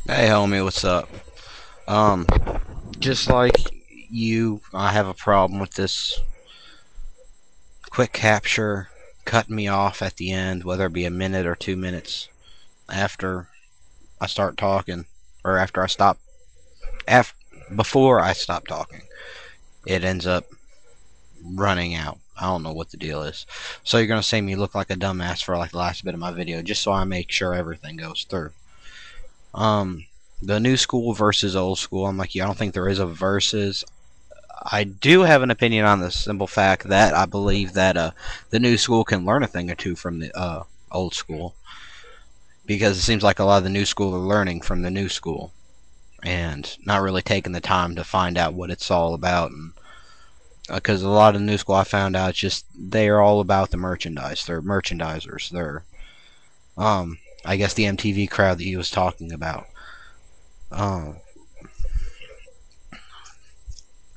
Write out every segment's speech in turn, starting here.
Hey homie, what's up? Um, just like you, I have a problem with this quick capture cutting me off at the end, whether it be a minute or 2 minutes after I start talking, or after I stop, af before I stop talking. It ends up running out. I don't know what the deal is. So you're gonna see me look like a dumbass for like the last bit of my video, just so I make sure everything goes through. Um, the new school versus old school. I'm like, yeah, I don't think there is a versus. I do have an opinion on the simple fact that I believe that the new school can learn a thing or two from the old school, because it seems like a lot of the new school are learning from the new school and not really taking the time to find out what it's all about. And because a lot of the new school, I found out, just they are all about the merchandise. They're merchandisers. They're I guess the MTV crowd that he was talking about. Um,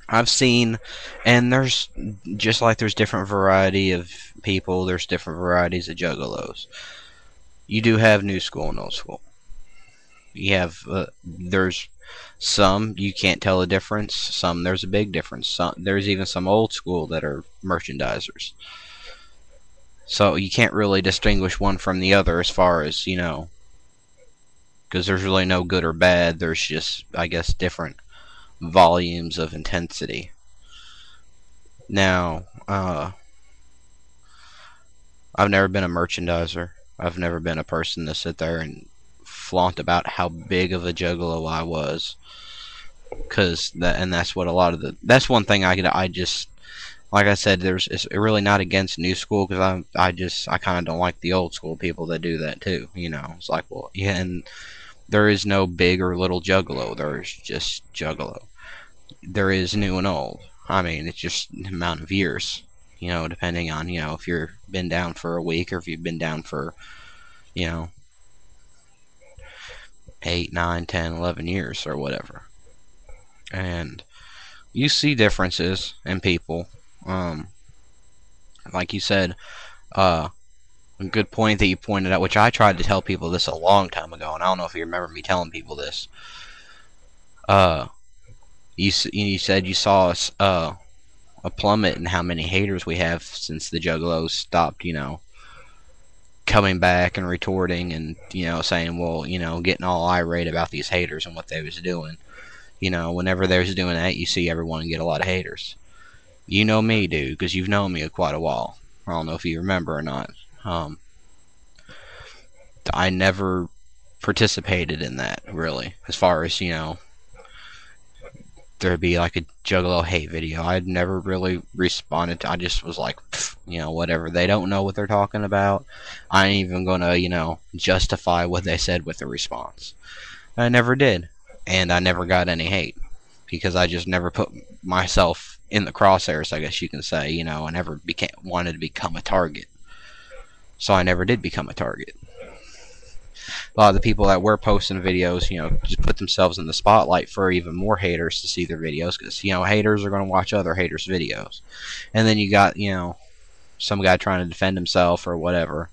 I've seen, and there's just like there's different variety of people. There's different varieties of juggalos. You do have new school and old school. You have there's some you can't tell the difference. Some there's a big difference. Some there's even some old school that are merchandisers. So you can't really distinguish one from the other as far as because there's really no good or bad. There's just I guess different volumes of intensity. Now, I've never been a merchandiser. I've never been a person to sit there and flaunt about how big of a juggalo I was, because that's what a lot of that's one thing I just like I said, it's really not against new school, because I kind of don't like the old school people that do that too. It's like, well, yeah, and there is no big or little juggalo. There's just juggalo. There is new and old. I mean, it's just the amount of years. Depending on if you've been down for a week, or if you've been down for you know 8, 9, 10, 11 years or whatever. And you see differences in people. Um, like you said, uh, a good point that you pointed out, which I tried to tell people this a long time ago, and I don't know if you remember me telling people this. Uh, you said you saw a plummet in how many haters we have since the Juggalos stopped, coming back and retorting and saying, well, getting all irate about these haters and what they was doing. Whenever there's doing that, you see everyone get a lot of haters. You know me, dude, because you've known me quite a while. I don't know if you remember or not. Um, I never participated in that, really. As far as, there'd be like a Juggalo hate video. I'd never really responded to. I just was like, whatever. They don't know what they're talking about. I ain't even gonna, justify what they said with the response. I never did, and I never got any hate because I just never put myself in the crosshairs, I guess you can say. I never wanted to become a target, so I never did become a target. A lot of the people that were posting videos, just put themselves in the spotlight for even more haters to see their videos, because haters are going to watch other haters' videos, and then you got some guy trying to defend himself or whatever.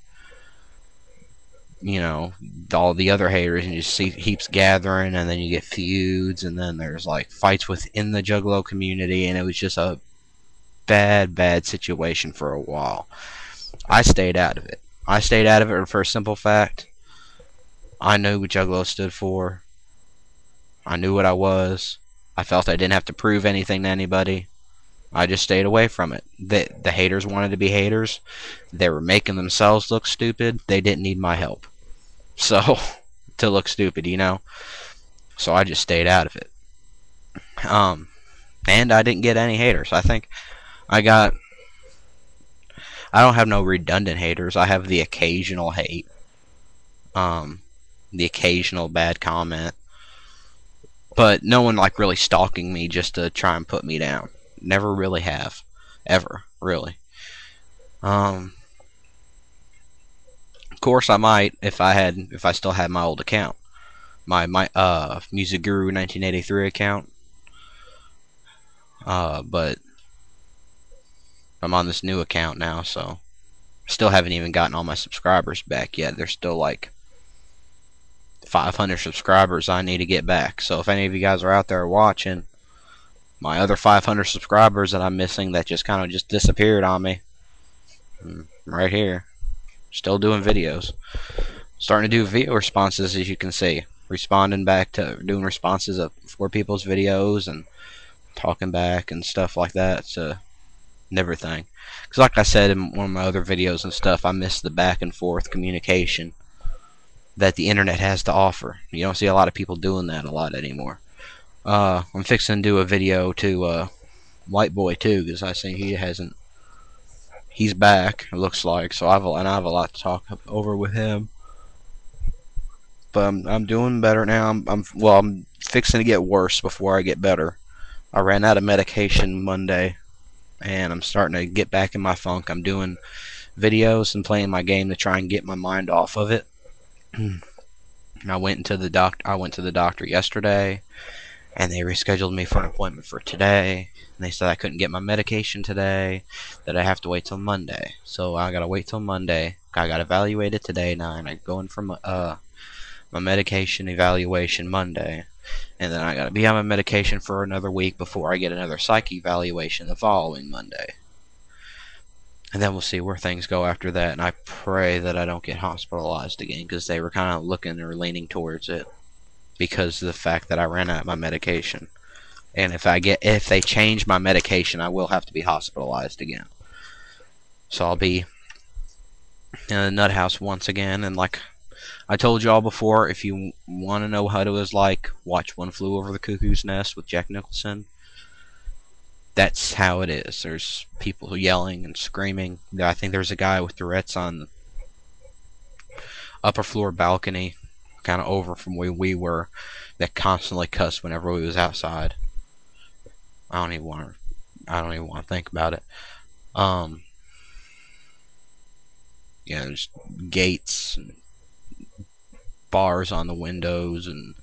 All the other haters, and you see heaps gathering, and then you get feuds, and then there's like fights within the Juggalo community, and it was just a bad situation for a while. I stayed out of it. I stayed out of it for a simple fact. I knew what Juggalo stood for. I knew what I was. I felt I didn't have to prove anything to anybody. I just stayed away from it. The haters wanted to be haters. They were making themselves look stupid. They didn't need my help. So, to look stupid, So I just stayed out of it. And I didn't get any haters. I think I got. I don't have no redundant haters. I have the occasional hate. Um, the occasional bad comment. But no one like really stalking me just to try and put me down. Never really have. Ever, really. Um, of course I might if I still had my old account. My Music Guru 1983 account. But I'm on this new account now, so still haven't even gotten all my subscribers back yet. There's still like 500 subscribers I need to get back. So if any of you guys are out there watching, my other 500 subscribers that I'm missing that just kind of just disappeared on me, right here, still doing videos. Starting to do video responses, as you can see. Responding back to, doing responses for people's videos and talking back and stuff like that. So, and everything. Because like I said in one of my other videos and stuff, I miss the back and forth communication that the internet has to offer. You don't see a lot of people doing that a lot anymore. I'm fixing to do a video to White Boy too, because I see he's back, it looks like, so I have a lot to talk over with him. But I'm doing better now. I'm fixing to get worse before I get better. I ran out of medication Monday, and I'm starting to get back in my funk. I'm doing videos and playing my game to try and get my mind off of it. I went to the doctor yesterday, and they rescheduled me for an appointment for today. And they said I couldn't get my medication today, that I have to wait till Monday. So I gotta wait till Monday. I got evaluated today now, and I go in for my medication evaluation Monday, and then I gotta be on my medication for another week before I get another psych evaluation the following Monday. And then we'll see where things go after that, and I pray that I don't get hospitalized again, because they were kind of looking or leaning towards it because of the fact that I ran out of my medication. And if they change my medication, I will have to be hospitalized again. So I'll be in a nut house once again, and like I told y'all before, if you want to know how it was like, watch One Flew Over the Cuckoo's Nest with Jack Nicholson. That's how it is. There's people yelling and screaming. I think there's a guy with Tourette's on the upper floor balcony, kind of over from where we were, that constantly cussed whenever we was outside. I don't even want to think about it. Yeah, there's gates and bars on the windows and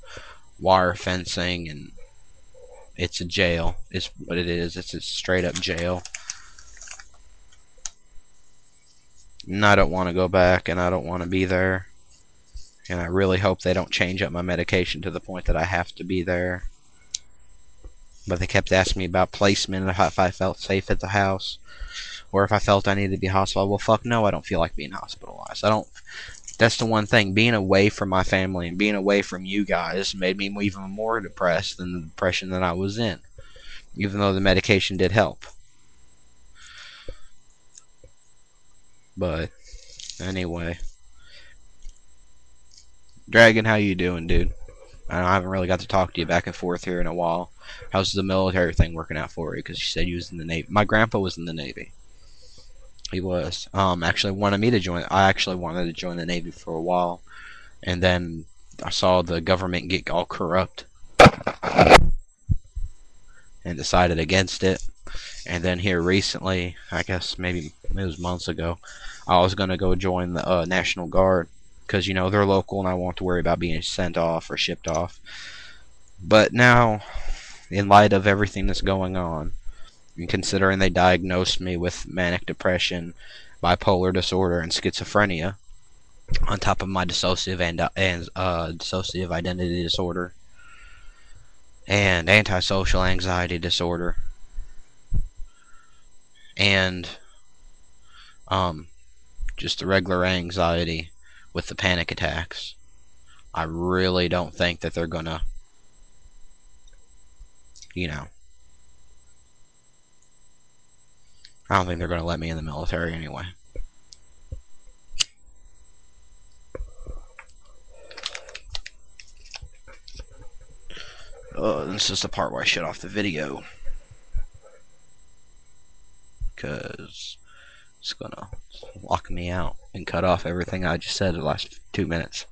wire fencing, and it's a jail. It's what it is. It's a straight up jail. And I don't want to go back, and I don't want to be there. And I really hope they don't change up my medication to the point that I have to be there. But they kept asking me about placement, if I felt safe at the house, or if I felt I needed to be hospitalized. Well, fuck no, I don't feel like being hospitalized. That's the one thing. Being away from my family and being away from you guys made me even more depressed than the depression that I was in, even though the medication did help. But anyway, Dragon, how you doing, dude? I haven't really got to talk to you back and forth here in a while. How's the military thing working out for you? Because you said you was in the Navy. My grandpa was in the Navy. He was. Actually wanted me to join. I actually wanted to join the Navy for a while, and then I saw the government get all corrupt and decided against it. And then here recently, I guess maybe it was months ago, I was gonna go join the National Guard, because you know they're local and I won't have to worry about being sent off or shipped off. But now, in light of everything that's going on, and considering they diagnosed me with manic depression, bipolar disorder, and schizophrenia, on top of my dissociative identity disorder and antisocial anxiety disorder, and just the regular anxiety with the panic attacks, I really don't think that they're gonna, I don't think they're gonna let me in the military anyway. This is the part where I shut off the video, because it's gonna lock me out and cut off everything I just said the last 2 minutes.